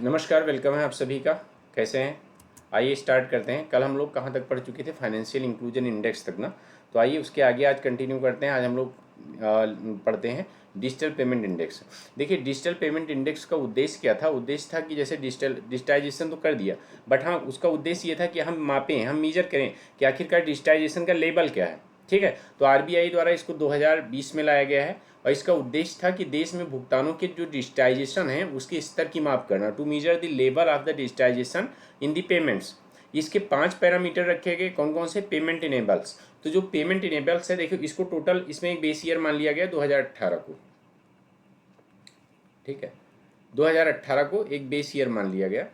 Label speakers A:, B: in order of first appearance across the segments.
A: नमस्कार, वेलकम है आप सभी का। कैसे हैं? आइए स्टार्ट करते हैं। कल हम लोग कहाँ तक पढ़ चुके थे? फाइनेंशियल इंक्लूजन इंडेक्स तक ना। तो आइए उसके आगे आज कंटिन्यू करते हैं। आज हम लोग पढ़ते हैं डिजिटल पेमेंट इंडेक्स। देखिए, डिजिटल पेमेंट इंडेक्स का उद्देश्य क्या था? उद्देश्य था कि जैसे डिजिटाइजेशन तो कर दिया, बट हाँ, उसका उद्देश्य ये था कि हम मापें, हम मीजर करें कि आखिरकार डिजिटाइजेशन का लेवल क्या है। ठीक है, तो आरबीआई द्वारा इसको 2020 में लाया गया है और इसका उद्देश्य था कि देश में भुगतानों के जो डिजिटाइजेशन है उसके स्तर की माप करना, to measure the level of the digitisation in the payments. इसके 5 पैरामीटर रखे गए। कौन कौन से? Payment enables. तो जो पेमेंट इनेबल्स है, देखो इसको टोटल इसमें एक बेस ईयर मान लिया गया 2018 को। ठीक है, 2018 को एक बेस ईयर मान लिया गया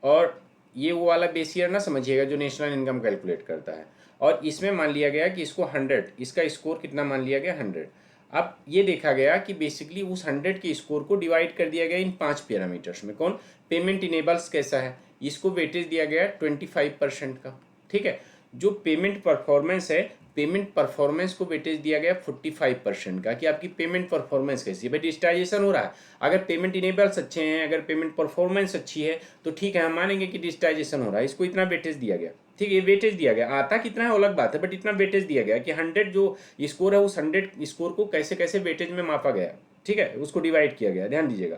A: और ये वो वाला बेस ईयर ना समझिएगा जो नेशनल इनकम कैलकुलेट करता है। और इसमें मान लिया गया कि इसको 100, इसका स्कोर कितना मान लिया गया? 100। अब ये देखा गया कि बेसिकली उस 100 के स्कोर को डिवाइड कर दिया गया इन 5 पैरामीटर्स में। कौन? पेमेंट इनेबल्स कैसा है, इसको वेटेज दिया गया 25% का। ठीक है, जो पेमेंट परफॉर्मेंस है, पेमेंट परफॉर्मेंस को वेटेज दिया गया 45% का, कि आपकी पेमेंट परफॉर्मेंस कैसी है। भाई डिजिटाइजेशन हो रहा है, अगर पेमेंट इनेबल्स अच्छे हैं, अगर पेमेंट परफॉर्मेंस अच्छी है तो ठीक है, हम मानेंगे कि डिजिटाइजेशन हो रहा है। इसको इतना वेटेज दिया गया। ठीक है, ये वेटेज दिया गया, आता कितना है अलग बात है, बट इतना वेटेज दिया गया कि 100 जो स्कोर है उस 100 स्कोर को कैसे कैसे वेटेज में मापा गया। ठीक है, उसको डिवाइड किया गया, ध्यान दीजिएगा।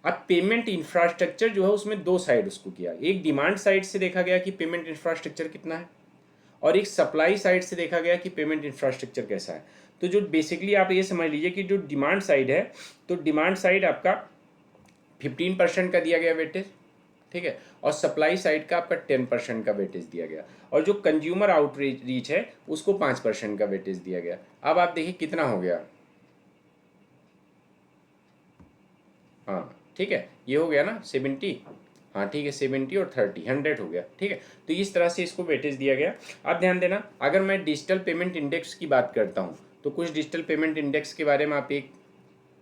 A: अब पेमेंट इंफ्रास्ट्रक्चर जो है उसमें दो साइड उसको किया। एक डिमांड साइड से देखा गया कि पेमेंट इंफ्रास्ट्रक्चर कितना है, और एक सप्लाई साइड से देखा गया कि पेमेंट इंफ्रास्ट्रक्चर कैसा है। तो जो बेसिकली आप ये समझ लीजिए कि जो डिमांड साइड है, तो डिमांड साइड आपका 15% का दिया गया वेटेज। ठीक है, और सप्लाई साइड का आपका 10% का वेटेज दिया गया, और जो कंज्यूमर आउटरीच है उसको 5% का वेटेज दिया गया। अब आप देखिए कितना हो गया। हाँ ठीक है, ये हो गया ना 70। हाँ ठीक है, 70 और 30, 100 हो गया। ठीक है, तो इस तरह से इसको वेटेज दिया गया। अब ध्यान देना, अगर मैं डिजिटल पेमेंट इंडेक्स की बात करता हूँ तो कुछ डिजिटल पेमेंट इंडेक्स के बारे में आप एक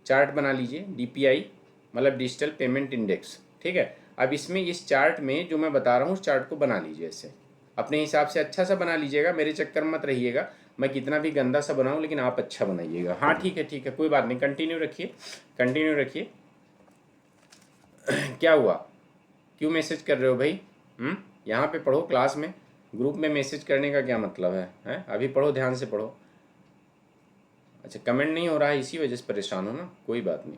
A: चार्ट बना लीजिए। डीपीआई मतलब डिजिटल पेमेंट इंडेक्स। ठीक है, अब इसमें इस चार्ट में जो मैं बता रहा हूँ उस चार्ट को बना लीजिए। ऐसे अपने हिसाब से अच्छा सा बना लीजिएगा, मेरे चक्कर मत रहिएगा। मैं कितना भी गंदा सा बनाऊँ लेकिन आप अच्छा बनाइएगा। हाँ ठीक है, ठीक है, कोई बात नहीं, कंटिन्यू रखिए, कंटिन्यू रखिए। क्या हुआ? क्यों मैसेज कर रहे हो भाई? यहाँ पे पढ़ो, क्लास में, ग्रुप में मैसेज करने का क्या मतलब है? हैं? अभी पढ़ो, ध्यान से पढ़ो। अच्छा, कमेंट नहीं हो रहा है इसी वजह से परेशान हो ना, कोई बात नहीं,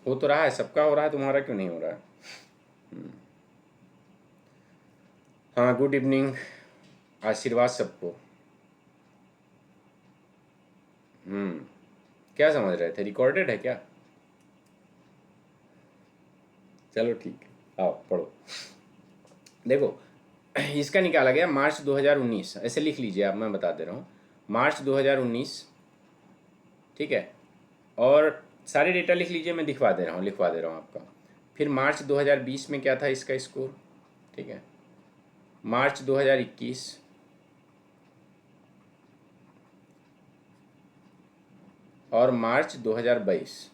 A: हो तो रहा है, सबका हो रहा है, तुम्हारा क्यों नहीं हो रहा है? हाँ, गुड इवनिंग, आशीर्वाद सबको। क्या समझ रहे थे? रिकॉर्डेड है क्या? चलो ठीक है, आओ पढ़ो। देखो, इसका निकाला गया मार्च 2019, ऐसे लिख लीजिए आप, मैं बता दे रहा हूँ, मार्च 2019। ठीक है, और सारे डेटा लिख लीजिए, मैं दिखवा दे रहा हूँ, लिखवा दे रहा हूँ आपका। फिर मार्च 2020 में क्या था इसका स्कोर? ठीक है, मार्च 2021, और मार्च 2022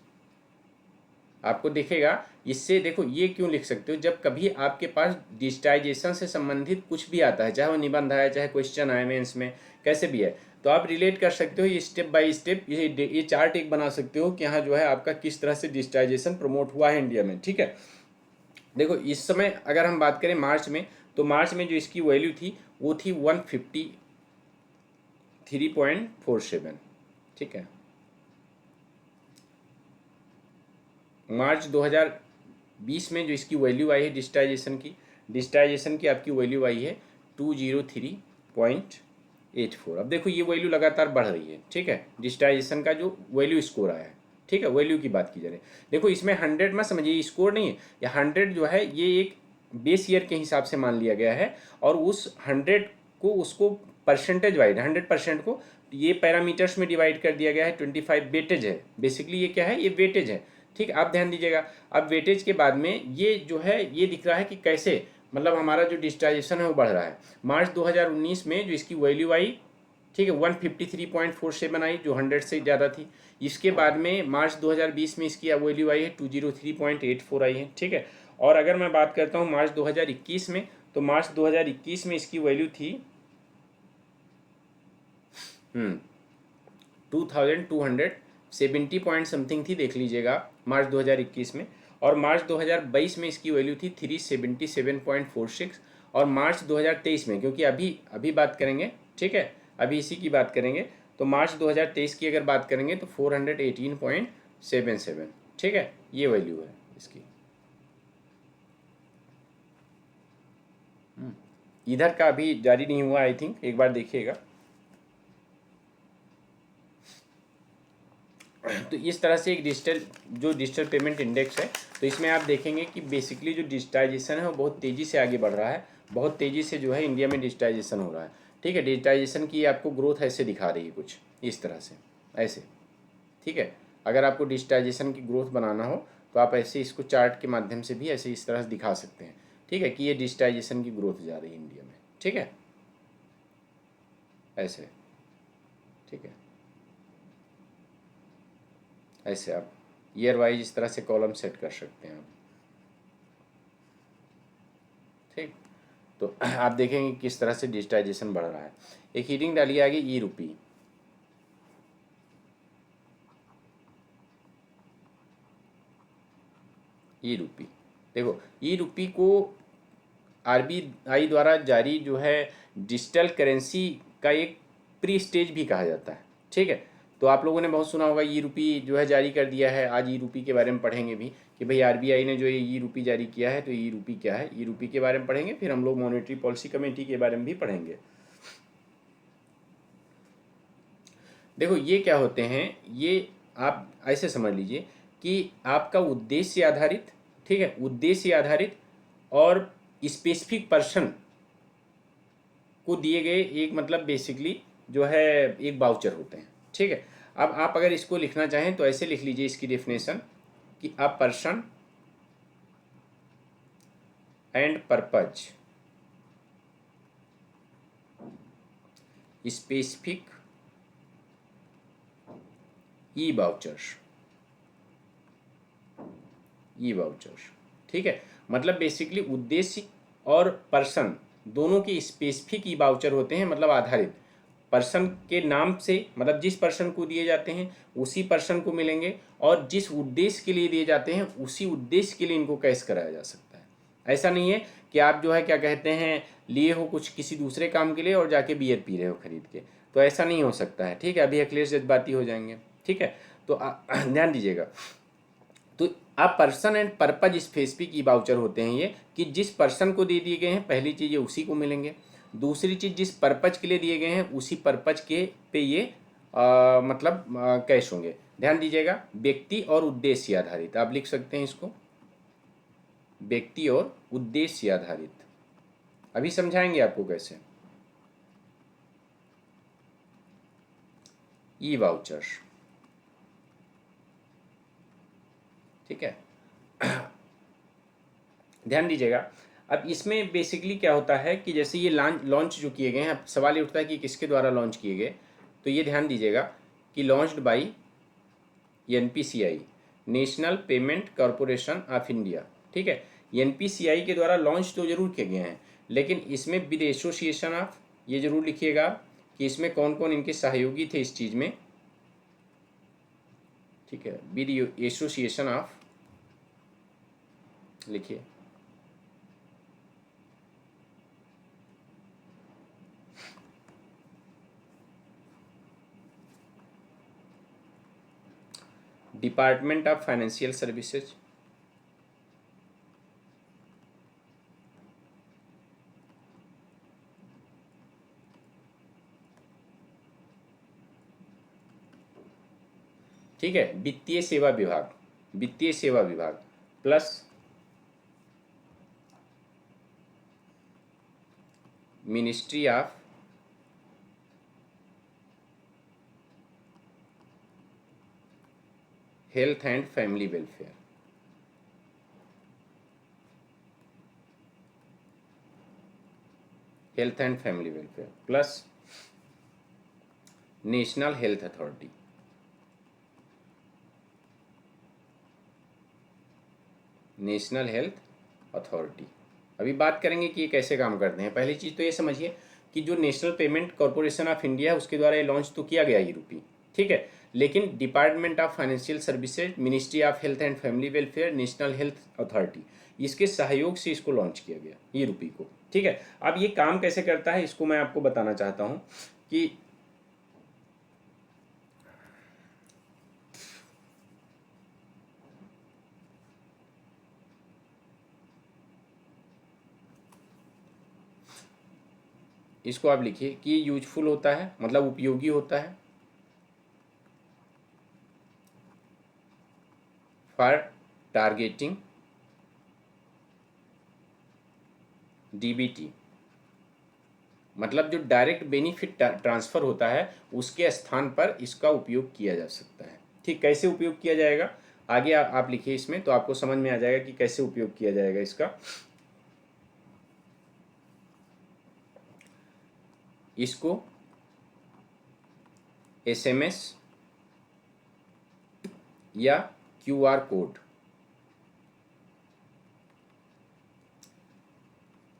A: आपको दिखेगा। इससे देखो, ये क्यों लिख सकते हो, जब कभी आपके पास डिजिटाइजेशन से संबंधित कुछ भी आता है, चाहे वो निबंध आए, चाहे क्वेश्चन आए मेंस में, कैसे भी है, तो आप रिलेट कर सकते हो। ये स्टेप बाय स्टेप ये चार्ट एक बना सकते हो कि यहाँ जो है आपका किस तरह से डिजिटाइजेशन प्रमोट हुआ है इंडिया में। ठीक है, देखो इस समय अगर हम बात करें मार्च में, तो मार्च में जो इसकी वैल्यू थी वो थी 153.47। ठीक है, मार्च 2020 में जो इसकी वैल्यू आई है डिजिटाइजेशन की आपकी वैल्यू आई है 203.84। अब देखो ये वैल्यू लगातार बढ़ रही है। ठीक है, डिजिटाइजेशन का जो वैल्यू स्कोर आया है। ठीक है, वैल्यू की बात की जा रही है। देखो इसमें 100 मत समझिए, स्कोर नहीं है, या 100 जो है ये एक बेस ईयर के हिसाब से मान लिया गया है, और उस 100 को उसको परसेंटेज वाइज 100% को ये पैरामीटर्स में डिवाइड कर दिया गया है। 25 वेटेज है, बेसिकली ये क्या है, ये वेटेज है। ठीक, आप ध्यान दीजिएगा। अब वेटेज के बाद में ये जो है ये दिख रहा है कि कैसे मतलब हमारा जो डिजिटाइजेशन है वो बढ़ रहा है। मार्च 2019 में जो इसकी वैल्यू आई, ठीक है, 153.47 आई, जो 100 से ज़्यादा थी। इसके बाद में मार्च 2020 में इसकी वैल्यू आई है 203.84 आई है। ठीक है, और अगर मैं बात करता हूँ मार्च 2021 में, तो मार्च 2021 में इसकी वैल्यू थी 2200 70 पॉइंट समथिंग थी, देख लीजिएगा मार्च 2021 में। और मार्च 2022 में इसकी वैल्यू थी 377.46। और मार्च 2023 में, क्योंकि अभी अभी बात करेंगे, ठीक है, अभी इसी की बात करेंगे, तो मार्च 2023 की अगर बात करेंगे तो 418.77, ठीक है, ये वैल्यू है इसकी। इधर का अभी जारी नहीं हुआ आई थिंक, एक बार देखिएगा। तो इस तरह से एक डिजिटल पेमेंट इंडेक्स है, तो इसमें आप देखेंगे कि बेसिकली जो डिजिटाइजेशन है वो बहुत तेज़ी से आगे बढ़ रहा है, बहुत तेज़ी से जो है इंडिया में डिजिटाइजेशन हो रहा है, ठीक है। डिजिटाइजेशन की आपको ग्रोथ ऐसे दिखा रही है कुछ इस तरह से, ऐसे, ठीक है। अगर आपको डिजिटाइजेशन की ग्रोथ बनाना हो तो आप ऐसे इसको चार्ट के माध्यम से भी ऐसे इस तरह से दिखा सकते हैं, ठीक है, कि ये डिजिटाइजेशन की ग्रोथ जा रही है इंडिया में, ठीक है, ऐसे, ठीक है। ऐसे आप ईयर वाइज इस तरह से कॉलम सेट कर सकते हैं आप, ठीक। तो आप देखेंगे किस तरह से डिजिटाइजेशन बढ़ रहा है। एक हीडिंग डालिए आगे, ई रुपी। ई रुपी, देखो ई रुपी को आरबीआई द्वारा जारी जो है डिजिटल करेंसी का एक प्री स्टेज भी कहा जाता है, ठीक है। तो आप लोगों ने बहुत सुना होगा ई रुपी जो है जारी कर दिया है। आज ई रुपी के बारे में पढ़ेंगे भी कि भाई आरबीआई ने जो ये ई रुपी जारी किया है, तो ई रुपी क्या है, ई रुपी के बारे में पढ़ेंगे। फिर हम लोग मॉनेटरी पॉलिसी कमेटी के बारे में भी पढ़ेंगे। देखो ये क्या होते हैं, ये आप ऐसे समझ लीजिए कि आपका उद्देश्य आधारित, ठीक है, उद्देश्य आधारित और स्पेसिफिक पर्सन को दिए गए एक मतलब बेसिकली जो है एक वाउचर होते हैं, ठीक है। अब आप अगर इसको लिखना चाहें तो ऐसे लिख लीजिए इसकी डेफिनेशन कि a person and purpose specific E vouchers, E vouchers, ठीक है। मतलब बेसिकली उद्देश्य और पर्सन दोनों के स्पेसिफिक ई वाउचर होते हैं, मतलब आधारित पर्सन के नाम से, मतलब जिस पर्सन को दिए जाते हैं उसी पर्सन को मिलेंगे, और जिस उद्देश्य के लिए दिए जाते हैं उसी उद्देश्य के लिए इनको कैश कराया जा सकता है। ऐसा नहीं है कि आप जो है क्या कहते हैं लिए हो कुछ किसी दूसरे काम के लिए और जाके बियर पी रहे हो खरीद के, तो ऐसा नहीं हो सकता है, ठीक है। अभी अखिलेश जज्बाती हो जाएंगे, ठीक है। तो ध्यान दीजिएगा, तो आप person and purpose specific E voucher होते हैं ये, कि जिस पर्सन को दे दिए गए हैं पहली चीज़ ये उसी को मिलेंगे, दूसरी चीज़ जिस पर्पज के लिए दिए गए हैं उसी पर्पज के पे ये मतलब कैश होंगे। ध्यान दीजिएगा, व्यक्ति और उद्देश्य आधारित आप लिख सकते हैं इसको, व्यक्ति और उद्देश्य आधारित। अभी समझाएंगे आपको कैसे। ई वाउचर्स, ठीक है। ध्यान दीजिएगा, अब इसमें बेसिकली क्या होता है कि जैसे ये लॉन्च जो किए गए हैं, अब सवाल ये उठता है कि किसके द्वारा लॉन्च किए गए, तो ये ध्यान दीजिएगा कि launched by NPCI, national payment corporation of India, ठीक है। एनपीसीआई के द्वारा लॉन्च तो जरूर किए गए हैं, लेकिन इसमें विद एसोसिएशन ऑफ, ये जरूर लिखिएगा कि इसमें कौन कौन इनके सहयोगी थे इस चीज़ में, ठीक है, विद एसोसिएशन ऑफ, लिखिए डिपार्टमेंट ऑफ फाइनेंशियल सर्विसेज, ठीक है, वित्तीय सेवा विभाग, वित्तीय सेवा विभाग plus ministry of health and family welfare, health and family welfare plus national health authority, national health authority. अभी बात करेंगे कि ये कैसे काम करते हैं। पहली चीज़ तो ये समझिए कि जो national payment corporation of India है उसके द्वारा ये लॉन्च तो किया गया ये रुपी, ठीक है। लेकिन department of financial services, ministry of health and family welfare, national health authority, इसके सहयोग से इसको लॉन्च किया गया ई रूपी को। ठीक है, अब ये काम कैसे करता है इसको मैं आपको बताना चाहता हूँ कि इसको आप लिखिए कि यूजफुल होता है, मतलब उपयोगी होता है फॉर टारगेटिंग डीबीटी, मतलब जो डायरेक्ट बेनिफिट ट्रांसफ़र होता है उसके स्थान पर इसका उपयोग किया जा सकता है। ठीक, कैसे उपयोग किया जाएगा आगे आप लिखिए इसमें, तो आपको समझ में आ जाएगा कि कैसे उपयोग किया जाएगा इसका। इसको एसएमएस या क्यूआर कोड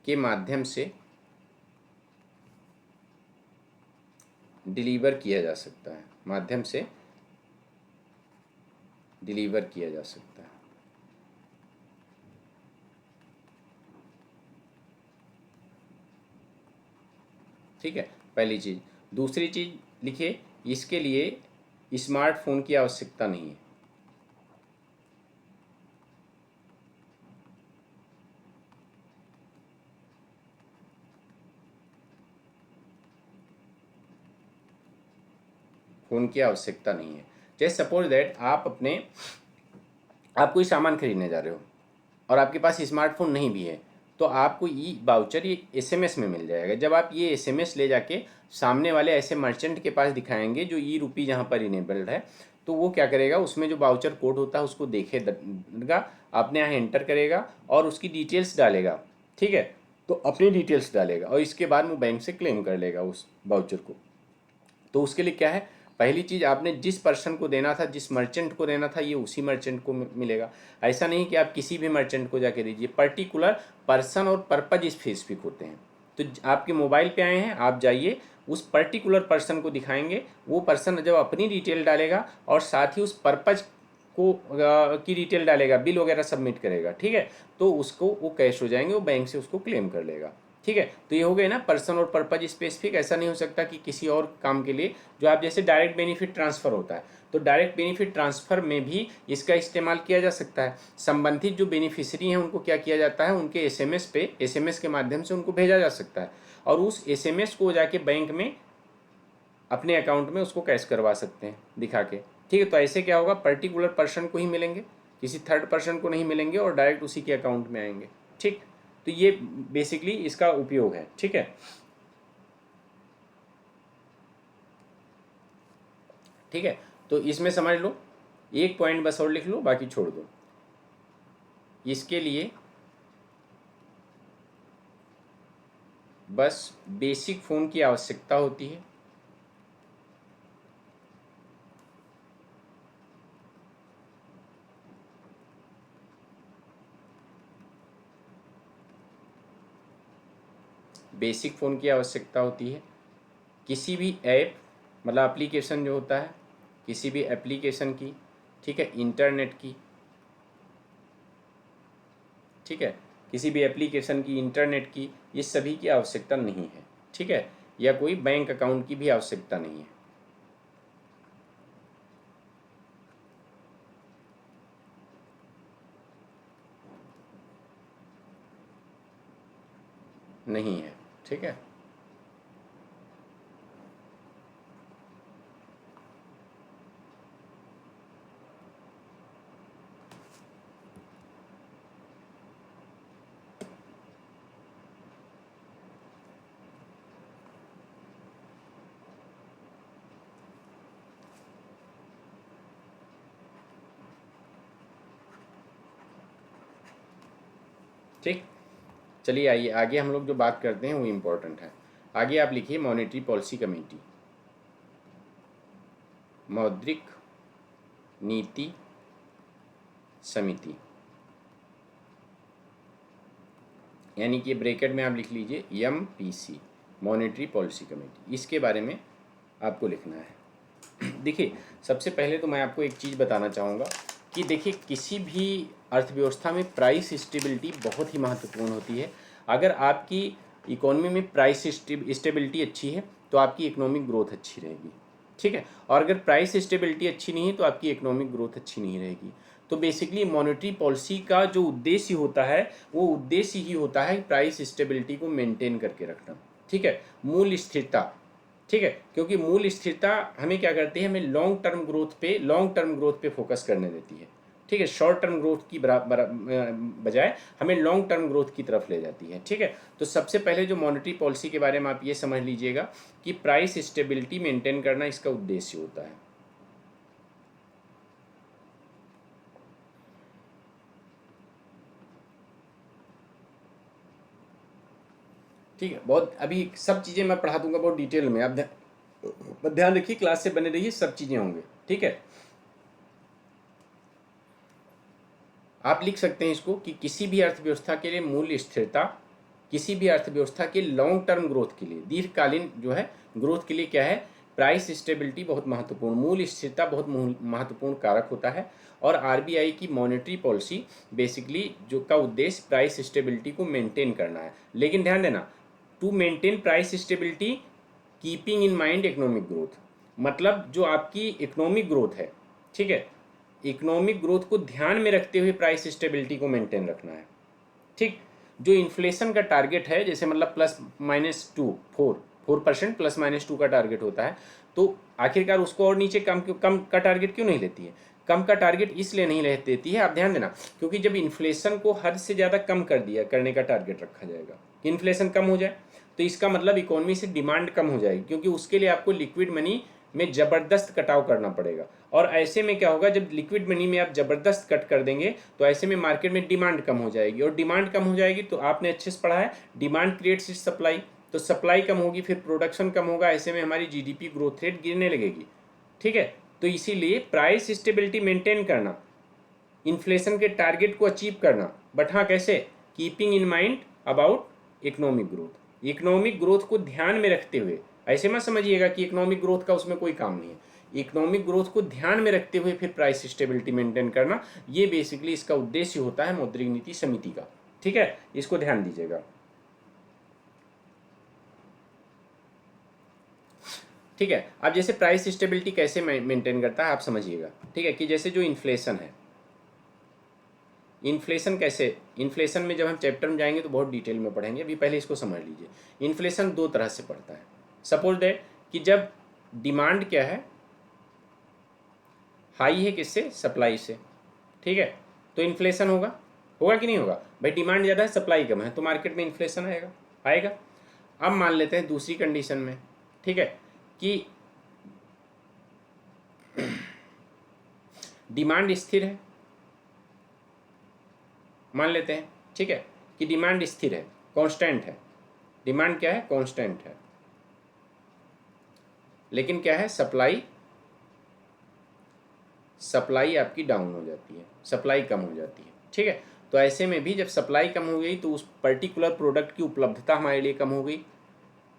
A: के माध्यम से डिलीवर किया जा सकता है, माध्यम से डिलीवर किया जा सकता है। ठीक है, पहली चीज़। दूसरी चीज़ लिखिए, इसके लिए स्मार्टफोन की आवश्यकता नहीं है। फ़ोन की आवश्यकता नहीं है। जैसे सपोज दैट आप कोई सामान खरीदने जा रहे हो और आपके पास स्मार्टफोन नहीं भी है, तो आपको ई वाउचर ये एसएमएस में मिल जाएगा। जब आप ये एसएमएस ले जाके सामने वाले ऐसे मर्चेंट के पास दिखाएंगे जो ई रूपी जहाँ पर इनेबल्ड है, तो वो क्या करेगा, उसमें जो वाउचर कोड होता है उसको देखेगा, अपने यहाँ एंटर करेगा और उसकी डिटेल्स डालेगा। ठीक है, तो अपनी डिटेल्स डालेगा और इसके बाद वो बैंक से क्लेम कर लेगा उस वाउचर को। तो उसके लिए क्या है, पहली चीज़ आपने जिस पर्सन को देना था, जिस मर्चेंट को देना था, ये उसी मर्चेंट को मिलेगा। ऐसा नहीं कि आप किसी भी मर्चेंट को जाके दीजिए, पर्टिकुलर पर्सन और पर्पज स्पेसिफिक होते हैं। तो आपके मोबाइल पे आए हैं, आप जाइए उस पर्टिकुलर पर्सन को दिखाएंगे, वो पर्सन जब अपनी डिटेल डालेगा और साथ ही उस पर्पज को की डिटेल डालेगा, बिल वगैरह सबमिट करेगा, ठीक है, तो उसको वो कैश हो जाएंगे, वो बैंक से उसको क्लेम कर लेगा। ठीक है, तो ये हो गए ना पर्सन और पर्पज स्पेसिफिक। ऐसा नहीं हो सकता कि किसी और काम के लिए, जो आप जैसे डायरेक्ट बेनिफिट ट्रांसफ़र होता है, तो डायरेक्ट बेनिफिट ट्रांसफ़र में भी इसका इस्तेमाल किया जा सकता है। संबंधित जो बेनिफिशियरी हैं उनको क्या किया जाता है, उनके एसएमएस पे, एसएमएस के माध्यम से उनको भेजा जा सकता है और उस एसएमएस को जाके बैंक में अपने अकाउंट में उसको कैश करवा सकते हैं दिखा के। ठीक है, तो ऐसे क्या होगा, पर्टिकुलर पर्सन को ही मिलेंगे, किसी थर्ड पर्सन को नहीं मिलेंगे और डायरेक्ट उसी के अकाउंट में आएंगे। ठीक, तो ये बेसिकली इसका उपयोग है। ठीक है, ठीक है, तो इसमें समझ लो, एक पॉइंट बस और लिख लो, बाकी छोड़ दो। इसके लिए बस बेसिक फ़ोन की आवश्यकता होती है। बेसिक फ़ोन की आवश्यकता होती है। किसी भी ऐप, मतलब एप्लीकेशन जो होता है, किसी भी एप्लीकेशन की, ठीक है, इंटरनेट की, ठीक है, किसी भी एप्लीकेशन की, इंटरनेट की, ये सभी की आवश्यकता नहीं है। ठीक है, या कोई बैंक अकाउंट की भी आवश्यकता नहीं है। नहीं है। ठीक है, ठीक। चलिए आइए आगे हम लोग जो बात करते हैं वो इम्पोर्टेंट है। आगे आप लिखिए मॉनेटरी पॉलिसी कमेटी, मौद्रिक नीति समिति, यानी कि ब्रैकेट में आप लिख लीजिए MPC, मॉनेटरी पॉलिसी कमेटी। इसके बारे में आपको लिखना है। देखिए, सबसे पहले तो मैं आपको एक चीज़ बताना चाहूँगा कि देखिए, किसी भी अर्थव्यवस्था में प्राइस स्टेबिलिटी बहुत ही महत्वपूर्ण होती है। अगर आपकी इकोनॉमी में प्राइस स्टेबिलिटी अच्छी है तो आपकी इकोनॉमिक ग्रोथ अच्छी रहेगी, ठीक है। और अगर प्राइस स्टेबिलिटी अच्छी नहीं है तो आपकी इकोनॉमिक ग्रोथ अच्छी नहीं रहेगी। तो बेसिकली मॉनेटरी पॉलिसी का जो उद्देश्य होता है वो उद्देश्य ही होता है प्राइस स्टेबिलिटी को मेंटेन करके रखना, ठीक है, मूल्य स्थिरता, ठीक है। क्योंकि मूल्य स्थिरता हमें क्या करती है, हमें लॉन्ग टर्म ग्रोथ पे फोकस करने देती है, ठीक है। शॉर्ट टर्म ग्रोथ की बजाय हमें लॉन्ग टर्म ग्रोथ की तरफ ले जाती है, ठीक है। तो सबसे पहले जो मॉनेटरी पॉलिसी के बारे में आप ये समझ लीजिएगा कि प्राइस स्टेबिलिटी मेंटेन करना इसका उद्देश्य होता है। ठीक है, बहुत अभी सब चीज़ें मैं पढ़ा दूंगा बहुत डिटेल में, आप ध्यान रखिए, क्लास से बने रहिए, सब चीज़ें होंगे, ठीक है। आप लिख सकते हैं इसको कि किसी भी अर्थव्यवस्था के लिए मूल्य स्थिरता, किसी भी अर्थव्यवस्था के लॉन्ग टर्म ग्रोथ के लिए, दीर्घकालीन जो है ग्रोथ के लिए क्या है, प्राइस स्टेबिलिटी बहुत महत्वपूर्ण, मूल्य स्थिरता बहुत महत्वपूर्ण कारक होता है। और आरबीआई की मॉनेटरी पॉलिसी बेसिकली जो का उद्देश्य प्राइस स्टेबिलिटी को मेंटेन करना है। लेकिन ध्यान देना, to maintain price stability keeping in mind economic growth, मतलब जो आपकी इकोनॉमिक ग्रोथ है, ठीक है, इकोनॉमिक ग्रोथ को ध्यान में रखते हुए प्राइस स्टेबिलिटी को मेंटेन रखना है, ठीक। जो इन्फ्लेशन का टारगेट है, जैसे मतलब +-4% +-2 का टारगेट होता है, तो आखिरकार उसको और नीचे कम का टारगेट क्यों नहीं लेती है, कम का टारगेट इसलिए नहीं देती है, आप ध्यान देना, क्योंकि जब इन्फ्लेशन को हद से ज़्यादा कम करने का टारगेट रखा जाएगा कि इन्फ्लेशन कम हो जाए, तो इसका मतलब इकोनॉमी से डिमांड कम हो जाएगी, क्योंकि उसके लिए आपको लिक्विड मनी में ज़बरदस्त कटाव करना पड़ेगा। और ऐसे में क्या होगा, जब लिक्विड मनी में आप ज़बरदस्त कट कर देंगे तो ऐसे में मार्केट में डिमांड कम हो जाएगी, और डिमांड कम हो जाएगी तो आपने अच्छे से पढ़ा है, डिमांड क्रिएट्स सप्लाई, तो सप्लाई कम होगी, फिर प्रोडक्शन कम होगा, ऐसे में हमारी जीडीपी ग्रोथ रेट गिरने लगेगी, ठीक है। तो इसीलिए प्राइस स्टेबिलिटी मेंटेन करना, इन्फ्लेशन के टारगेट को अचीव करना, बट हाँ कैसे, keeping in mind about economic growth, economic growth को ध्यान में रखते हुए, ऐसे मत समझिएगा कि इकोनॉमिक ग्रोथ का उसमें कोई काम नहीं है, इकोनॉमिक ग्रोथ को ध्यान में रखते हुए फिर प्राइस स्टेबिलिटी मेंटेन करना, ये बेसिकली इसका उद्देश्य होता है मौद्रिक नीति समिति का, ठीक है, इसको ध्यान दीजिएगा, ठीक है। अब जैसे प्राइस स्टेबिलिटी कैसे मेंटेन करता है आप समझिएगा, ठीक है, कि जैसे जो इन्फ्लेशन है, इन्फ्लेशन कैसे, इन्फ्लेशन में जब हम चैप्टर में जाएंगे तो बहुत डिटेल में पढ़ेंगे, अभी पहले इसको समझ लीजिए। इन्फ्लेशन दो तरह से पड़ता है, सपोज दैट कि जब डिमांड क्या है, हाई है किससे, सप्लाई से, ठीक है, तो इन्फ्लेशन होगा, होगा कि नहीं होगा भाई, डिमांड ज़्यादा है सप्लाई कम है तो मार्केट में इन्फ्लेशन आएगा, आएगा। अब मान लेते हैं दूसरी कंडीशन में, ठीक है, कि डिमांड स्थिर है, मान लेते हैं, ठीक है, कि डिमांड स्थिर है, कांस्टेंट है, डिमांड क्या है, कांस्टेंट है, लेकिन क्या है, सप्लाई आपकी डाउन हो जाती है, सप्लाई कम हो जाती है, ठीक है। तो ऐसे में भी जब सप्लाई कम हो गई तो उस पर्टिकुलर प्रोडक्ट की उपलब्धता हमारे लिए कम हो गई,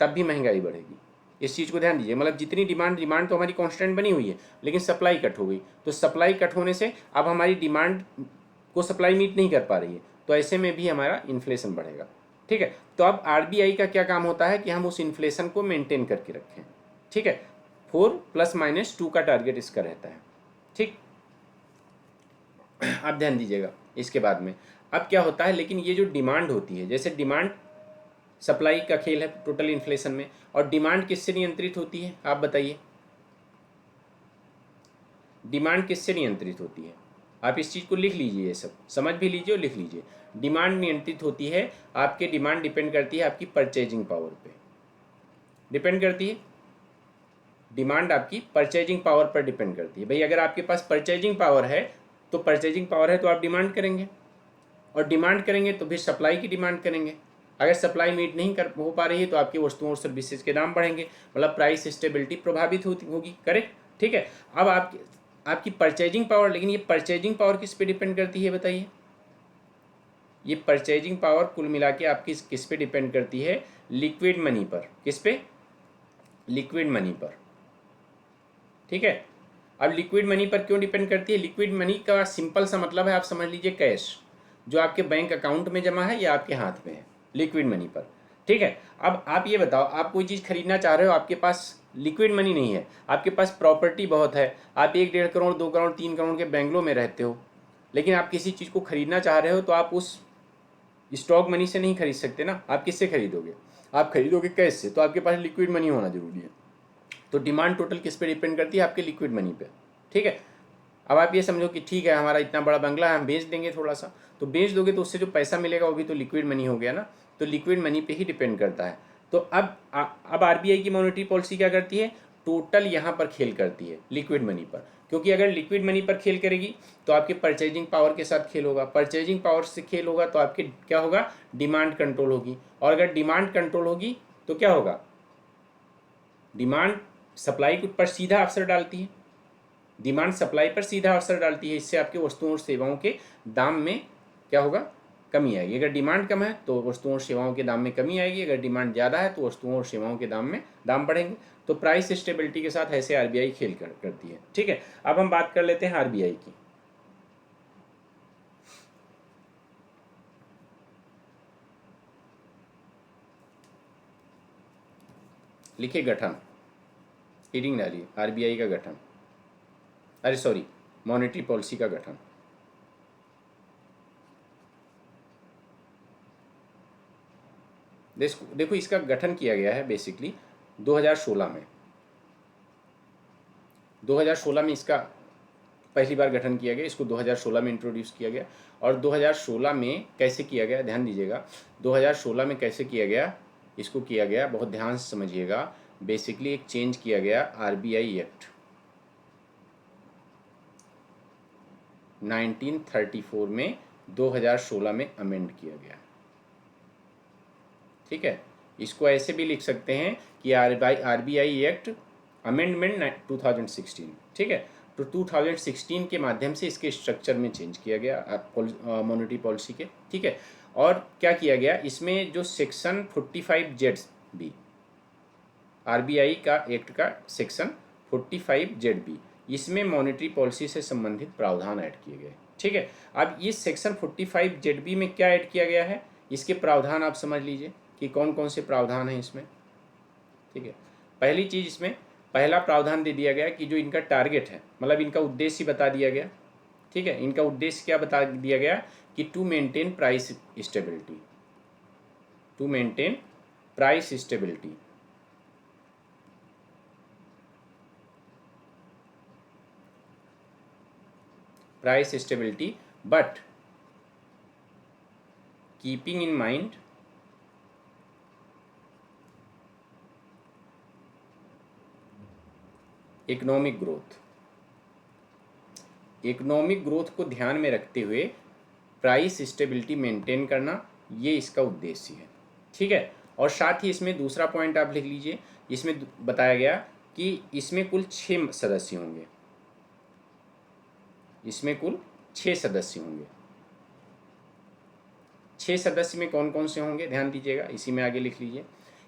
A: तब भी महंगाई बढ़ेगी, इस चीज़ को ध्यान दीजिए। मतलब जितनी डिमांड तो हमारी कांस्टेंट बनी हुई है, लेकिन सप्लाई कट हो गई, तो सप्लाई कट होने से अब हमारी डिमांड को सप्लाई मीट नहीं कर पा रही है, तो ऐसे में भी हमारा इन्फ्लेशन बढ़ेगा, ठीक है। तो अब आरबीआई का क्या काम होता है कि हम उस इन्फ्लेशन को मेंटेन करके रखें, ठीक है, 4 ± 2 का टारगेट इसका रहता है, ठीक। आप ध्यान दीजिएगा इसके बाद में, अब क्या होता है, लेकिन ये जो डिमांड होती है, जैसे डिमांड सप्लाई का खेल है टोटल इन्फ्लेशन में, और डिमांड किससे नियंत्रित होती है आप बताइए, डिमांड किससे नियंत्रित होती है, आप इस चीज़ को लिख लीजिए, ये सब समझ भी लीजिए और लिख लीजिए। डिमांड नियंत्रित होती है, आपके डिमांड डिपेंड करती है आपकी परचेजिंग पावर पे, डिपेंड करती है, डिमांड आपकी परचेजिंग पावर पर डिपेंड करती है। भाई अगर आपके पास परचेजिंग पावर है तो परचेजिंग पावर है तो आप डिमांड करेंगे, और डिमांड करेंगे तो फिर सप्लाई की डिमांड करेंगे, अगर सप्लाई मीट नहीं कर हो पा रही है तो आपकी वस्तुओं और सर्विसेज के दाम बढ़ेंगे, मतलब प्राइस स्टेबिलिटी प्रभावित होगी, करेक्ट, ठीक है। अब आपकी परचेजिंग पावर, लेकिन ये परचेजिंग पावर किस पे डिपेंड करती है बताइए, ये परचेजिंग पावर कुल मिला के आपकी किस पे डिपेंड करती है, लिक्विड मनी पर, किस पे, लिक्विड मनी पर, ठीक है। अब लिक्विड मनी पर क्यों डिपेंड करती है? लिक्विड मनी का सिंपल सा मतलब है, आप समझ लीजिए कैश, जो आपके बैंक अकाउंट में जमा है या आपके हाथ में है, लिक्विड मनी पर। ठीक है, अब आप ये बताओ, आप कोई चीज़ खरीदना चाह रहे हो, आपके पास लिक्विड मनी नहीं है, आपके पास प्रॉपर्टी बहुत है, आप 1-1.5 करोड़ 2 करोड़ 3 करोड़ के बेंगलों में रहते हो, लेकिन आप किसी चीज़ को खरीदना चाह रहे हो तो आप उस स्टॉक मनी से नहीं खरीद सकते ना, आप किससे खरीदोगे? आप खरीदोगे कैश से, तो आपके पास लिक्विड मनी होना जरूरी है। तो डिमांड टोटल किस पे डिपेंड करती है? आपके लिक्विड मनी पे। ठीक है, अब आप ये समझो कि ठीक है, हमारा इतना बड़ा बंगला है, हम बेच देंगे थोड़ा सा, तो बेच दोगे तो उससे जो पैसा मिलेगा वो भी तो लिक्विड मनी हो गया ना, तो लिक्विड मनी पे ही डिपेंड करता है। तो अब आरबीआई की मॉनेटरी पॉलिसी क्या करती है? टोटल यहाँ पर खेल करती है लिक्विड मनी पर, क्योंकि अगर लिक्विड मनी पर खेल करेगी तो आपके परचेजिंग पावर के साथ खेल होगा, परचेजिंग पावर से खेल होगा तो आपके क्या होगा? डिमांड कंट्रोल होगी, और अगर डिमांड कंट्रोल होगी तो क्या होगा? डिमांड सप्लाई पर सीधा असर डालती है, डिमांड सप्लाई पर सीधा असर डालती है, इससे आपके वस्तुओं और सेवाओं के दाम में क्या होगा? कमी आएगी। अगर डिमांड कम है तो वस्तुओं और सेवाओं के दाम में कमी आएगी, अगर डिमांड ज़्यादा है तो वस्तुओं और सेवाओं के दाम बढ़ेंगे। तो प्राइस स्टेबिलिटी के साथ ऐसे आरबीआई खेल करती है। ठीक है, अब हम बात कर लेते हैं आरबीआई की। लिखिए गठन, रीडिंग डालिए, आरबीआई का गठन, अरे सॉरी, मॉनेटरी पॉलिसी का गठन। देखो इसका गठन किया गया है बेसिकली 2016 में। 2016 में इसका पहली बार गठन किया गया, इसको 2016 में इंट्रोड्यूस किया गया। और 2016 में कैसे किया गया, ध्यान दीजिएगा, 2016 में कैसे किया गया, इसको किया गया, बहुत ध्यान से समझिएगा। बेसिकली एक चेंज किया गया आरबीआई एक्ट 1934 में 2016 में अमेंड किया गया। ठीक है, इसको ऐसे भी लिख सकते हैं कि आरबीआई एक्ट अमेंडमेंट 2016। ठीक है, तो 2016 के माध्यम से इसके स्ट्रक्चर में चेंज किया गया मॉनेटरी पॉलिसी के। ठीक है, और क्या किया गया इसमें, जो सेक्शन 45Z बी, आरबीआई का एक्ट का सेक्शन 45Z बी, इसमें मॉनेटरी पॉलिसी से संबंधित प्रावधान ऐड किए गए। ठीक है, अब इस सेक्शन 45Z बी में क्या ऐड किया गया है, इसके प्रावधान आप समझ लीजिए कि कौन कौन से प्रावधान हैं इसमें। ठीक है, पहली चीज़ इसमें पहला प्रावधान दे दिया गया कि जो इनका टारगेट है, मतलब इनका उद्देश्य बता दिया गया। ठीक है, इनका उद्देश्य क्या बता दिया गया कि to maintain price stability, to maintain price stability. Price stability but keeping in mind economic growth, economic growth को ध्यान में रखते हुए प्राइस स्टेबिलिटी मेंटेन करना, ये इसका उद्देश्य है। ठीक है, और साथ ही इसमें दूसरा पॉइंट आप लिख लीजिए, इसमें बताया गया कि इसमें कुल 6 सदस्य होंगे, इसमें कुल 6 सदस्य होंगे। 6 सदस्य में कौन कौन से होंगे ध्यान दीजिएगा, इसी में आगे लिख लीजिए।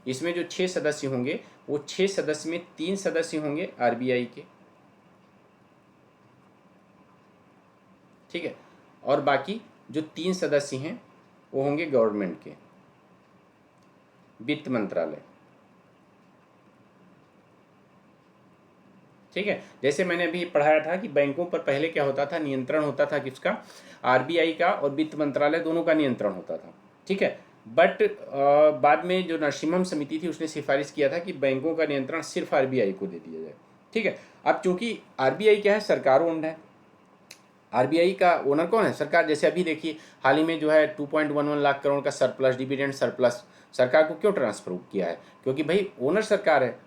A: इसमें जो 6 सदस्य होंगे, वो 6 सदस्य में 3 सदस्य होंगे आरबीआई के। ठीक है, और बाकी जो 3 सदस्य हैं वो होंगे गवर्नमेंट के, वित्त मंत्रालय। ठीक है, जैसे मैंने अभी पढ़ाया था कि बैंकों पर पहले क्या होता था, नियंत्रण होता था किसका? आरबीआई का, और वित्त मंत्रालय दोनों का नियंत्रण होता था। ठीक है, बट बाद में जो नरसिम्हम समिति थी उसने सिफारिश किया था कि बैंकों का नियंत्रण सिर्फ आरबीआई को दे दिया जाए। ठीक है, अब चूंकि आरबीआई क्या है, सरकार ओन्ड है, आरबीआई का ओनर कौन है? सरकार। जैसे अभी देखिए हाल ही में जो है 2.11 लाख करोड़ का सरप्लस, डिविडेंड सरप्लस सरकार को क्यों ट्रांसफर किया है? क्योंकि भाई ओनर सरकार है,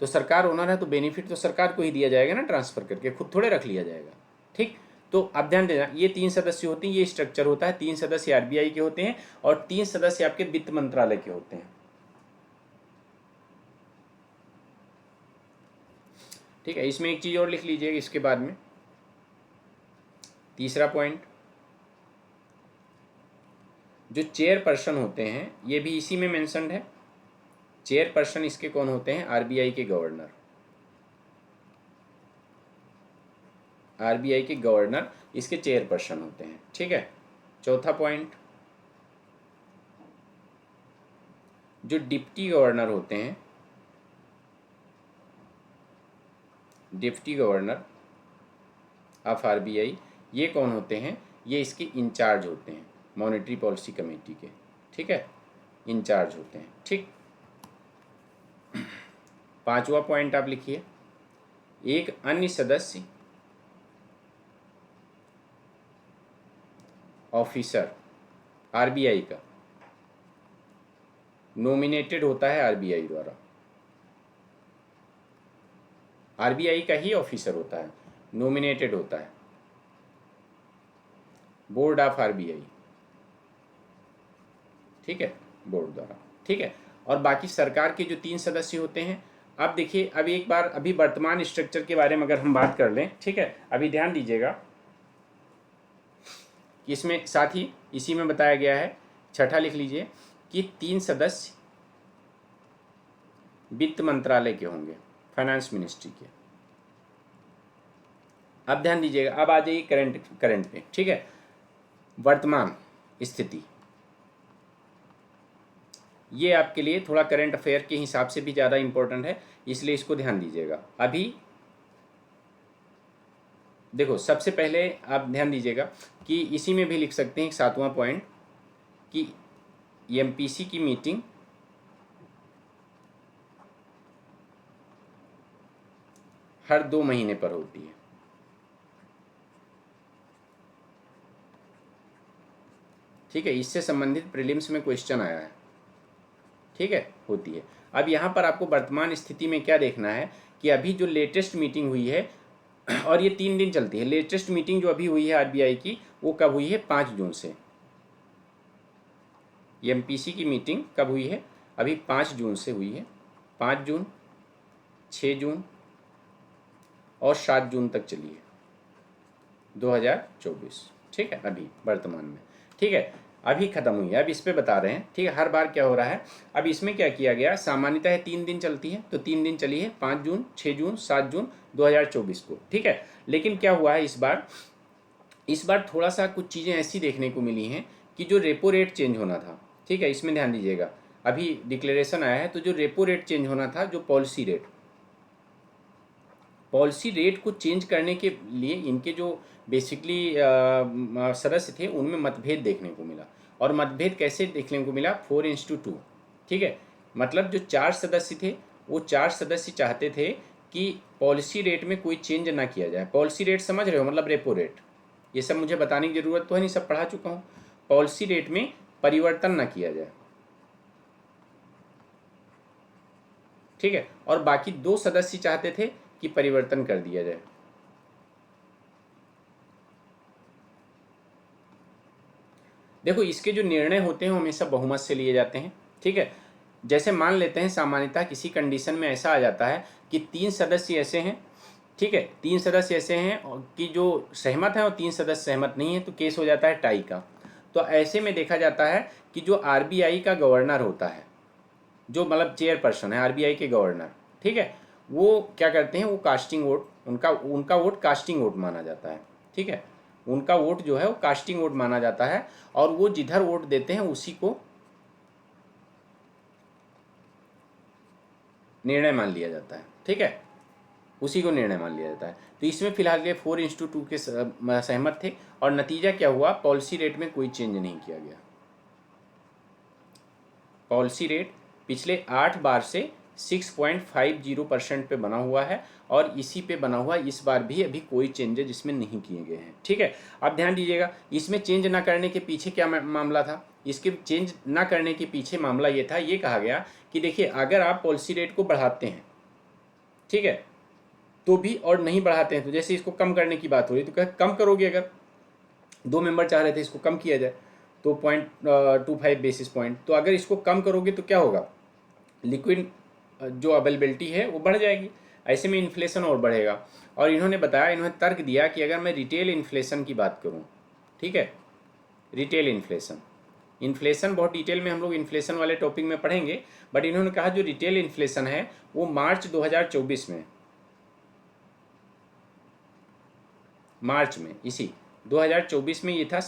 A: तो सरकार ओनर है तो बेनिफिट तो सरकार को ही दिया जाएगा ना, ट्रांसफर करके खुद थोड़े रख लिया जाएगा। ठीक, तो आप ध्यान देना, ये 3 सदस्य होते हैं, ये स्ट्रक्चर होता है। 3 सदस्य आरबीआई के होते हैं और 3 सदस्य आपके वित्त मंत्रालय के होते हैं। ठीक है, इसमें एक चीज और लिख लीजिए इसके बाद में, तीसरा पॉइंट, जो चेयरपर्सन होते हैं ये भी इसी में मेंशन्ड है। चेयरपर्सन इसके कौन होते हैं? आरबीआई के गवर्नर। आरबीआई के गवर्नर इसके चेयरपर्सन होते हैं। ठीक है, चौथा पॉइंट, जो डिप्टी गवर्नर होते हैं, डिप्टी गवर्नर ऑफ आरबीआई, ये कौन होते हैं? ये इसके इंचार्ज होते हैं, मॉनेटरी पॉलिसी कमेटी के। ठीक है, इंचार्ज होते हैं। ठीक, पांचवा पॉइंट आप लिखिए, एक अन्य सदस्य ऑफिसर आरबीआई का नॉमिनेटेड होता है आरबीआई द्वारा। आरबीआई का ही ऑफिसर होता है, नॉमिनेटेड होता है बोर्ड ऑफ आरबीआई। ठीक है, बोर्ड द्वारा। ठीक है, और बाकी सरकार के जो 3 सदस्य होते हैं, अब देखिए, अब एक बार अभी वर्तमान स्ट्रक्चर के बारे में अगर हम बात कर लें, ठीक है, अभी ध्यान दीजिएगा कि इसमें साथ ही इसी में बताया गया है, छठा लिख लीजिए कि 3 सदस्य वित्त मंत्रालय के होंगे, फाइनेंस मिनिस्ट्री के। अब ध्यान दीजिएगा, अब आ जाइए करंट पे। ठीक है, वर्तमान स्थिति, ये आपके लिए थोड़ा करंट अफेयर के हिसाब से भी ज़्यादा इंपॉर्टेंट है, इसलिए इसको ध्यान दीजिएगा। अभी देखो, सबसे पहले आप ध्यान दीजिएगा कि इसी में भी लिख सकते हैं 7वां पॉइंट कि एमपीसी की मीटिंग हर 2 महीने पर होती है। ठीक है, इससे संबंधित प्रीलिम्स में क्वेश्चन आया है। ठीक है, होती है। अब यहाँ पर आपको वर्तमान स्थिति में क्या देखना है कि अभी जो लेटेस्ट मीटिंग हुई है, और ये 3 दिन चलती है, लेटेस्ट मीटिंग जो अभी हुई है आरबीआई की, वो कब हुई है? 5 जून से। एमपीसी की मीटिंग कब हुई है? अभी 5 जून से हुई है। 5 जून, 6 जून और 7 जून तक चली है 2024। ठीक है, अभी वर्तमान में। ठीक है, अभी खत्म हुई है, अब इस पे बता रहे हैं। ठीक है, हर बार क्या हो रहा है, अब इसमें क्या किया गया, सामान्यतः 3 दिन चलती है, तो 3 दिन चली है, 5 जून, 6 जून, 7 जून 2024 को। ठीक है, लेकिन क्या हुआ है इस बार थोड़ा सा कुछ चीज़ें ऐसी देखने को मिली हैं कि जो रेपो रेट चेंज होना था, ठीक है, इसमें ध्यान दीजिएगा, अभी डिक्लेरेशन आया है, तो जो रेपो रेट चेंज होना था, जो पॉलिसी रेट को चेंज करने के लिए इनके जो बेसिकली सदस्य थे, उनमें मतभेद देखने को मिला। और मतभेद कैसे देखने को मिला? 4:2। ठीक है, मतलब जो 4 सदस्य थे, वो 4 सदस्य चाहते थे कि पॉलिसी रेट में कोई चेंज ना किया जाए। पॉलिसी रेट समझ रहे हो, मतलब रेपो रेट। ये सब मुझे बताने की ज़रूरत तो है नहीं, सब पढ़ा चुका हूँ। पॉलिसी रेट में परिवर्तन ना किया जाए। ठीक है, और बाकी 2 सदस्य चाहते थे कि परिवर्तन कर दिया जाए। देखो, इसके जो निर्णय होते हैं वो हमेशा बहुमत से लिए जाते हैं। ठीक है, जैसे मान लेते हैं सामान्यतः किसी कंडीशन में ऐसा आ जाता है कि 3 सदस्य ऐसे हैं, ठीक है, 3 सदस्य ऐसे हैं कि जो सहमत हैं और 3 सदस्य सहमत नहीं है, तो केस हो जाता है टाई का। तो ऐसे में देखा जाता है कि जो आरबीआई का गवर्नर होता है, जो मतलब चेयरपर्सन है आरबीआई के गवर्नर, ठीक है, वो क्या करते हैं, वो कास्टिंग वोट, उनका वोट कास्टिंग वोट माना जाता है। ठीक है, उनका वोट जो है वो कास्टिंग वोट माना जाता है, और वो जिधर वोट देते हैं उसी को निर्णय मान लिया जाता है। ठीक है, उसी को निर्णय मान लिया जाता है। तो इसमें फिलहाल ये 4:2 के सहमत थे, और नतीजा क्या हुआ, पॉलिसी रेट में कोई चेंज नहीं किया गया। पॉलिसी रेट पिछले 8 बार से 6.50% पे बना हुआ है, और इसी पे बना हुआ इस बार भी अभी कोई चेंजेज इसमें नहीं किए गए हैं। ठीक है, अब ध्यान दीजिएगा, इसमें चेंज ना करने के पीछे क्या मामला था? इसके चेंज ना करने के पीछे मामला ये था, ये कहा गया कि देखिए, अगर आप पॉलिसी रेट को बढ़ाते हैं, ठीक है, तो भी, और नहीं बढ़ाते हैं, तो जैसे इसको कम करने की बात हो रही, तो क्या कम करोगे? अगर 2 मेंबर चाह रहे थे इसको कम किया जाए तो 0.25 बेसिस पॉइंट, तो अगर इसको कम करोगे तो क्या होगा, लिक्विड जो अवेलेबिलिटी है वो बढ़ जाएगी, ऐसे में इन्फ्लेशन और बढ़ेगा। और इन्होंने बताया, इन्होंने तर्क दिया कि अगर मैं रिटेल इन्फ्लेशन की बात करूं, ठीक है, रिटेल इन्फ्लेशन बहुत डिटेल में हम लोग इन्फ्लेशन वाले टॉपिक में पढ़ेंगे, बट इन्होंने कहा जो रिटेल इन्फ्लेशन है वो मार्च 2024 में मार्च में, इसी 2024 में ये था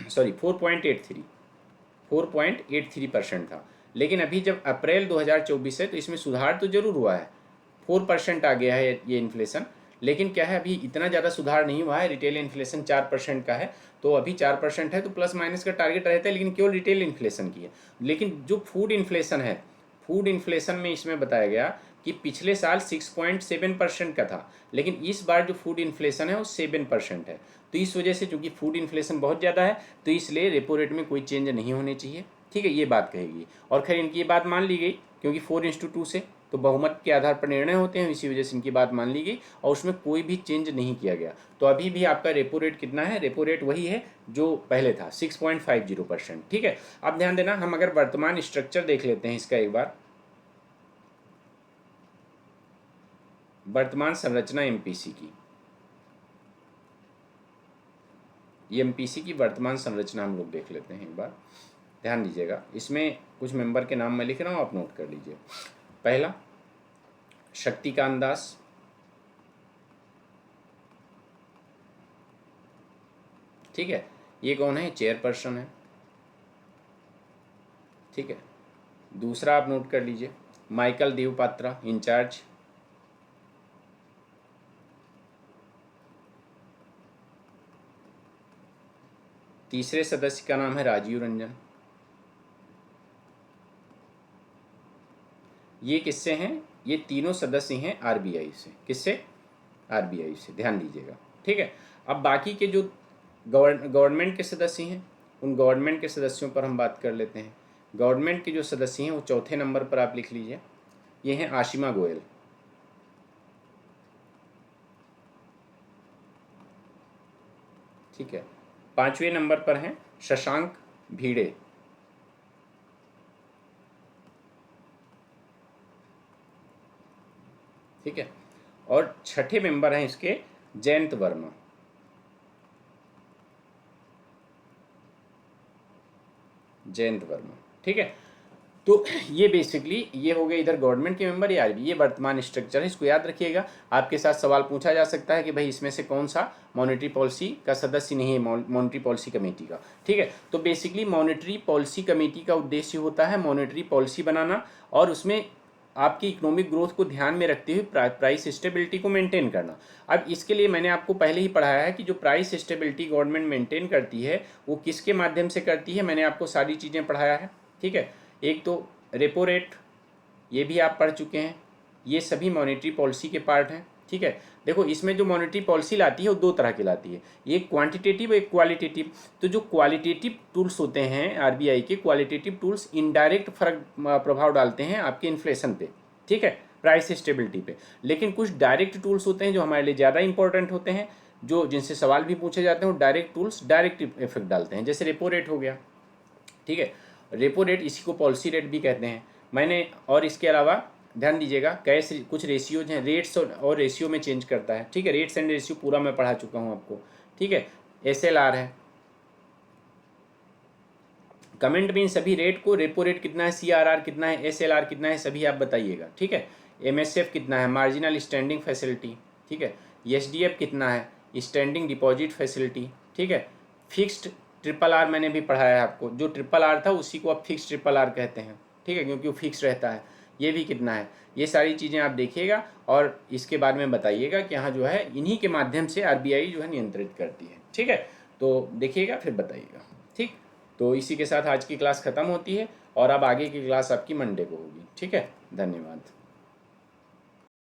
A: 4.83% था। लेकिन अभी जब अप्रैल 2024 है तो इसमें सुधार तो जरूर हुआ है, 4% आ गया है ये इन्फ्लेशन। लेकिन क्या है, अभी इतना ज़्यादा सुधार नहीं हुआ है। रिटेल इन्फ्लेशन 4% का है, तो अभी 4% है, तो प्लस माइनस का टारगेट रहता है, लेकिन केवल रिटेल इन्फ्लेशन की है। लेकिन जो फूड इन्फ्लेशन है, फूड इन्फ्लेशन में इसमें बताया गया कि पिछले साल 6.7% का था, लेकिन इस बार जो फूड इन्फ्लेशन है वो 7% है। तो इस वजह से चूंकि फूड इन्फ्लेशन बहुत ज़्यादा है, तो इसलिए रेपो रेट में कोई चेंज नहीं होनी चाहिए। ठीक है, ये बात कहेगी। और खैर इनकी ये बात मान ली गई, क्योंकि 4:2 से तो बहुमत के आधार पर निर्णय होते हैं, इसी वजह से इनकी बात मान ली गई और उसमें कोई भी चेंज नहीं किया गया। तो अभी भी आपका रेपो रेट कितना है, रेपो रेट वही है जो पहले था, 6.50%। ठीक है, अब ध्यान देना, हम अगर वर्तमान स्ट्रक्चर देख लेते हैं इसका एक बार, वर्तमान संरचना एमपीसी की, ये एमपीसी की वर्तमान संरचना हम लोग देख लेते हैं एक बार, ध्यान दीजिएगा। इसमें कुछ मेंबर के नाम मैं लिख रहा हूँ, आप नोट कर लीजिए। पहला शक्तिकांत दास, ठीक है, ये कौन है, चेयरपर्सन है। ठीक है, दूसरा आप नोट कर लीजिए, माइकल देवपात्रा, इंचार्ज। तीसरे सदस्य का नाम है राजीव रंजन। ये किससे हैं, ये तीनों सदस्य हैं आरबीआई से। किससे, आरबीआई से, ध्यान दीजिएगा। ठीक है, अब बाकी के जो गवर्नमेंट के सदस्य हैं, उन गवर्नमेंट के सदस्यों पर हम बात कर लेते हैं। गवर्नमेंट के जो सदस्य हैं वो चौथे नंबर पर आप लिख लीजिए, ये हैं आशिमा गोयल। ठीक है, पांचवें नंबर पर हैं शशांक भिड़े। ठीक है, और छठे मेंबर हैं इसके जयंत वर्मा। जयंत वर्मा। ठीक है, तो ये बेसिकली ये हो गए इधर गवर्नमेंट के मेंबर या आरबी, ये वर्तमान स्ट्रक्चर है, इसको याद रखिएगा। आपके साथ सवाल पूछा जा सकता है कि भाई इसमें से कौन सा मॉनेटरी पॉलिसी का सदस्य नहीं है, मॉनेटरी पॉलिसी कमेटी का। ठीक है, तो बेसिकली मॉनेटरी पॉलिसी कमेटी का उद्देश्य होता है मॉनेटरी पॉलिसी बनाना और उसमें आपकी इकोनॉमिक ग्रोथ को ध्यान में रखते हुए प्राइस स्टेबिलिटी को मेंटेन करना। अब इसके लिए मैंने आपको पहले ही पढ़ाया है कि जो प्राइस स्टेबिलिटी गवर्नमेंट मेंटेन करती है वो किसके माध्यम से करती है, मैंने आपको सारी चीज़ें पढ़ाया है। ठीक है, एक तो रेपो रेट, ये भी आप पढ़ चुके हैं, ये सभी मॉनेटरी पॉलिसी के पार्ट हैं। ठीक है, देखो इसमें जो मॉनेटरी पॉलिसी लाती है वो दो तरह की लाती है, एक क्वांटिटेटिव एक क्वालिटेटिव। तो जो क्वालिटेटिव टूल्स होते हैं आरबीआई के, क्वालिटेटिव टूल्स इनडायरेक्ट फर्क प्रभाव डालते हैं आपके इन्फ्लेशन पे, ठीक है, प्राइस स्टेबिलिटी पे। लेकिन कुछ डायरेक्ट टूल्स होते हैं जो हमारे लिए ज़्यादा इंपॉर्टेंट होते हैं, जो जिनसे सवाल भी पूछे जाते हैं, वो डायरेक्ट टूल्स डायरेक्ट इफेक्ट डालते हैं, जैसे रेपो रेट हो गया। ठीक है, रेपो रेट, इसी को पॉलिसी रेट भी कहते हैं। मैंने और इसके अलावा ध्यान दीजिएगा कैसे कुछ रेशियोज हैं, रेट्स और रेशियो में चेंज करता है। ठीक है, रेट्स एंड रेशियो पूरा मैं पढ़ा चुका हूँ आपको। ठीक है, एसएलआर है, कमेंट में इन सभी रेट को, रेपो रेट कितना है, सीआरआर कितना है, एसएलआर कितना है, सभी आप बताइएगा। ठीक है, एमएसएफ कितना है, मार्जिनल स्टैंडिंग फैसिलिटी। ठीक है, एसडीएफ कितना है, स्टैंडिंग डिपॉजिट फैसिलिटी। ठीक है, फिक्स्ड ट्रिपल आर मैंने भी पढ़ाया है आपको, जो ट्रिपल आर था उसी को आप फिक्स ट्रिपल आर कहते हैं। ठीक है, क्योंकि वो फिक्स रहता है। ये भी कितना है, ये सारी चीज़ें आप देखिएगा और इसके बारे में बताइएगा कि हाँ जो है इन्हीं के माध्यम से आरबीआई जो है नियंत्रित करती है। ठीक है, तो देखिएगा फिर बताइएगा। ठीक, तो इसी के साथ आज की क्लास ख़त्म होती है और अब आगे की क्लास आपकी मंडे को होगी। ठीक है, धन्यवाद।